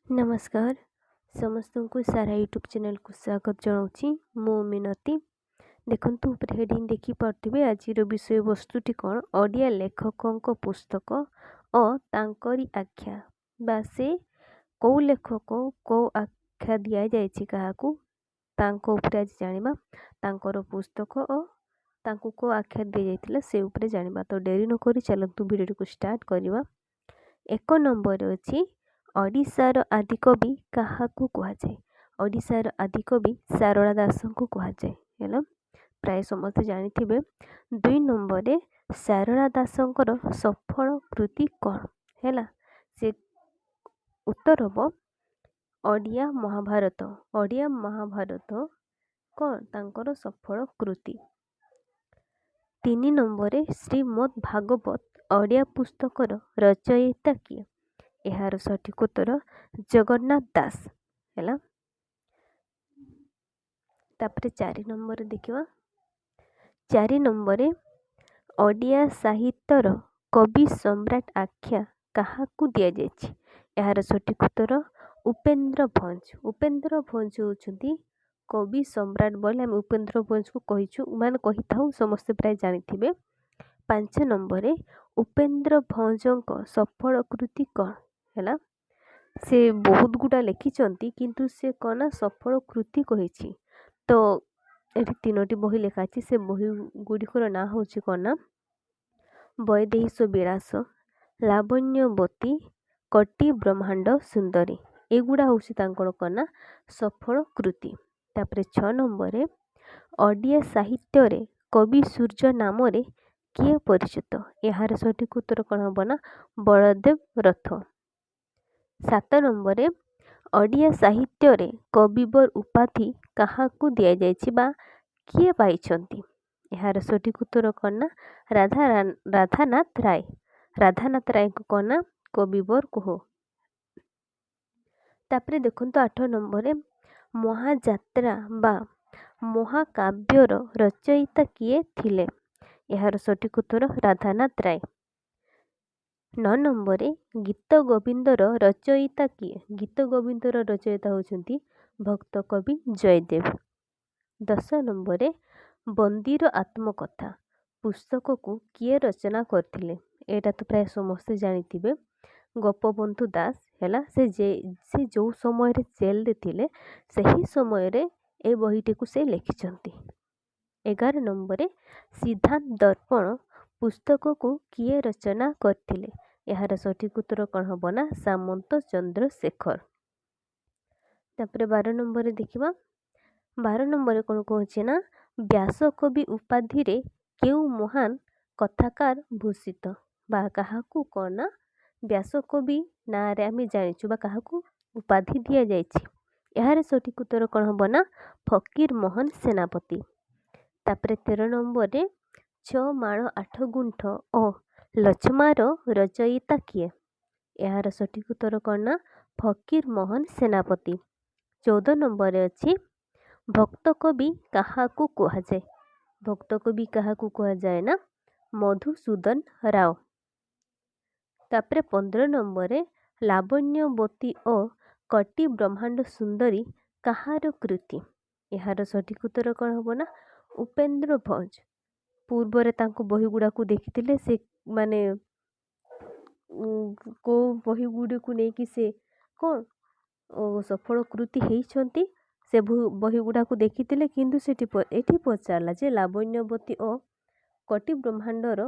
नमस्कार समस्त को सारा यूट्यूब चैनल को स्वागत जनाऊँ मु मिनती देखु हेडिंग देखिपे आज विषय वस्तुटी कौन ओडिया लेखकों पुस्तक और तांकरी आख्या बा से कौ लेखक कौ आख्या दि जाइए क्या आज जाना तांकर पुस्तक और तांको को आख्या दि जाइए से उपरे जाना तो डेरी नक चलतु भिडियो को स्टार्ट करवा। एक नंबर अच्छी ओडिशार आदिकवि क्या कहुए ओडिशार आदिकवि सारला दास को कहुए है प्राय समस्त जानी। दुई नंबर सारला दासंकर सफल कृति कौन है से उत्तर हम ओडिया महाभारत। ओडिया महाभारत कौन तांकर सफल कृति। तीन नंबर श्रीमद् भागवत ओडिया पुस्तकर रचयिता किए यार सठिक उत्तर जगन्नाथ दास है। तापर 4 नंबर देखिवा 4 नंबर ओडिया साहित्यर कवि सम्राट आख्या क्या दि जाइए यार सठिक उत्तर उपेन्द्र भंज। उपेन्द्र भंज होती कवि सम्राट बोले आम उपेन्द्र भंज को कहीचु मान कही था समस्ते प्राय जानी। 5 नंबर उपेन्द्र भंजों सफल कृति कौन है से बहुत गुड़ा लिखिंट किंतु से कौन सफल कृति कही तो ये 3टी बही लिखाई से बही गुड़िकर ना हूँ कौन वैदेहीश विलास लावण्यवती कटी ब्रह्मांड सुंदरी एगुड़ा हूँ कौन सफल कृति। तापर 6 नंबर ओडिया साहित्य रे कवि सूर्य नाम रे किए परिचित यार सठिक उत्तर कौन हम ना बलदेव रथ। 7 नंबर ओडिया साहित्य रे कविवर उपाधि क्या दि जाइए किए पाइछंती यार सठिक उत्तर कौन राधानाथ राय। राधानाथ राय को कौन कविवर कहो। तापर देखो 8 नंबर महाजात्रा बा महाकाव्यर रचयिता किए थिले यार सठिक उत्तर राधानाथ राय। 9 नंबर गीत गोविंदर रचयिता किए गीत गोविंदर रचयिता होती भक्त कवि जयदेव। 10 नंबर बंदीर आत्मकथा पुस्तक को किए रचना करथिले एटा तो प्राय समस्ते जानी गोपबंधु दास है से जो समय जेल रे थिले सही समय रे ए बहीटी को से लिखिंट। 11 नंबर सिद्धांत दर्पण पुस्तक को किए रचना करथिले यार सठिक उत्तर कौन हम ना सामंत चंद्रशेखर। तापर 12 नंबर देखिबा 12 नंबर कौन कहचे ना व्यास कवि उपाधि रे केउ महान कथाकार भूषित बा क्या कौन व्यास कवि ना रे आम जाचु बा क्या उपाधि दि जाइए यार सठिक उत्तर कौन हम ना फकीर मोहन सेनापति। तापर 13 नंबर 6 माण 8 गुंठ और लछमार रचयिता किए यार सठिक उत्तर कौन ना फकीर मोहन सेनापति। 14 नंबर अच्छी भक्त कवि क्या कहुए भक्त कवि क्या कहुए ना मधुसूदन राव। तापर 15 नंबर लावण्यवती और कटी ब्रह्मांड सुंदरी कହାର कृति यार सठिक उत्तर कौन हम ना उपेन्द्र भंज। पूर्व बही गुड़ा को देखी से माने को बही गुड़ी को लेकिन से कौन सफल कृति होती से बही गुड़ा को देखी किंतु से पचारा जे लावण्यवती और कटी ब्रह्मांडर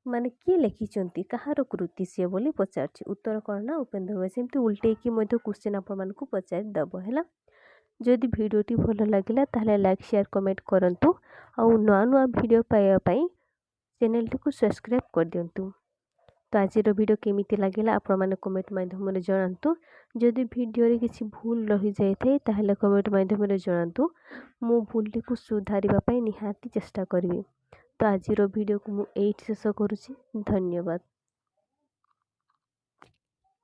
माने किए लिखिंट कହାର कृति सी बोली पचार उत्तर कौन ना उपेन्द्र भंज। सेमती उल्टे क्वेश्चन आपण को पचारिदेव है। जदि भिडियोटी भल लगे ताहले लाइक शेयर कमेंट करंतु और नुआ नुआ भिडियो पाइबा चैनल को सब्सक्राइब कर दिंतु। तो आज वीडियो केमिति लागला आपण माने कमेंट माध्यम जनातु जदि वीडियो रे किसी भूल रही जाए ताहले कमेंट माध्यम जनातु मु भूल को सुधारिबा पई निहाती चेष्टा करबी। तो आज वीडियो को मु एट शेष करूची धन्यवाद।